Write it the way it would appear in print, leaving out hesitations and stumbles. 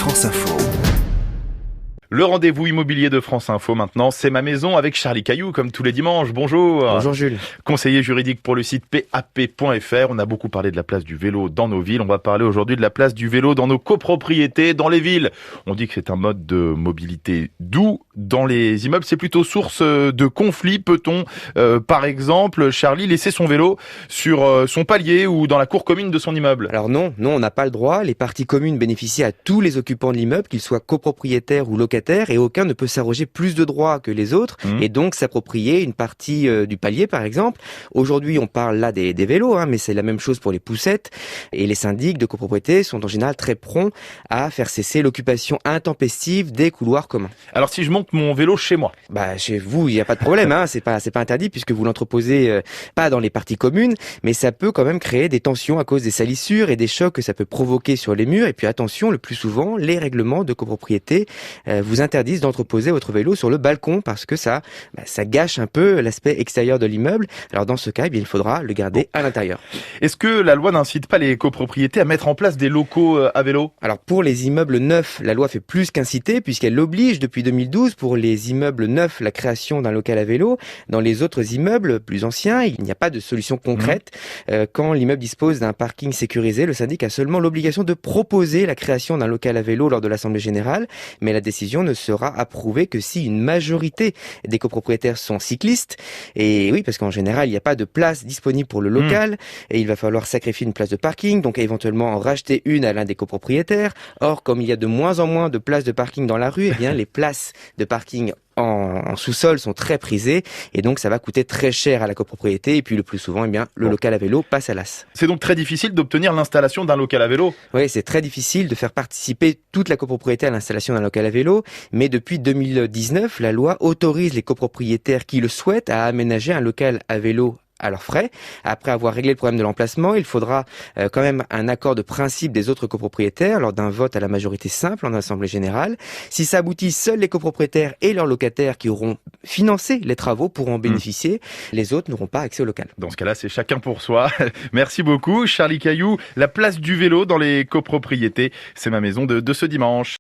France Info. Le rendez-vous immobilier de France Info maintenant, c'est ma maison avec Charlie Cailloux, comme tous les dimanches. Bonjour. Bonjour Jules. Conseiller juridique pour le site pap.fr. On a beaucoup parlé de la place du vélo dans nos villes. On va parler aujourd'hui de la place du vélo dans nos copropriétés, dans les villes. On dit que c'est un mode de mobilité doux. Dans les immeubles, c'est plutôt source de conflits. Peut-on, par exemple, Charlie, laisser son vélo sur son palier ou dans la cour commune de son immeuble? Alors non, on n'a pas le droit. Les parties communes bénéficient à tous les occupants de l'immeuble, qu'ils soient copropriétaires ou locataires, et aucun ne peut s'arroger plus de droits que les autres et donc s'approprier une partie du palier, par exemple. Aujourd'hui, on parle là des vélos, mais c'est la même chose pour les poussettes. Et les syndics de copropriété sont en général très prompts à faire cesser l'occupation intempestive des couloirs communs. Alors si je monte mon vélo chez moi? Chez vous, il n'y a pas de problème, c'est pas interdit puisque vous l'entreposez pas dans les parties communes, mais ça peut quand même créer des tensions à cause des salissures et des chocs que ça peut provoquer sur les murs. Et puis attention, le plus souvent, les règlements de copropriété vous interdisent d'entreposer votre vélo sur le balcon parce que ça gâche un peu l'aspect extérieur de l'immeuble. Alors dans ce cas, il faudra le garder à l'intérieur. Est-ce que la loi n'incite pas les copropriétés à mettre en place des locaux à vélo? Alors pour les immeubles neufs, la loi fait plus qu'inciter puisqu'elle oblige depuis 2012 pour les immeubles neufs la création d'un local à vélo. Dans les autres immeubles plus anciens, il n'y a pas de solution concrète. Quand l'immeuble dispose d'un parking sécurisé, le syndic a seulement l'obligation de proposer la création d'un local à vélo lors de l'assemblée générale, mais la décision ne sera approuvée que si une majorité des copropriétaires sont cyclistes. Et oui, parce qu'en général, il n'y a pas de place disponible pour le local et il va falloir sacrifier une place de parking, donc éventuellement en racheter une à l'un des copropriétaires. Or, comme il y a de moins en moins de places de parking dans la rue, les places de parking en sous-sol sont très prisées et donc ça va coûter très cher à la copropriété et puis le plus souvent le local à vélo passe à l'as. C'est donc très difficile d'obtenir l'installation d'un local à vélo? Oui, c'est très difficile de faire participer toute la copropriété à l'installation d'un local à vélo, mais depuis 2019, la loi autorise les copropriétaires qui le souhaitent à aménager un local à vélo à leurs frais. Après avoir réglé le problème de l'emplacement, il faudra quand même un accord de principe des autres copropriétaires lors d'un vote à la majorité simple en assemblée générale. Si ça aboutit, seuls les copropriétaires et leurs locataires qui auront financé les travaux pourront en bénéficier. Les autres n'auront pas accès au local. Dans ce cas-là, c'est chacun pour soi. Merci beaucoup, Charlie Cailloux. La place du vélo dans les copropriétés, c'est ma maison de ce dimanche.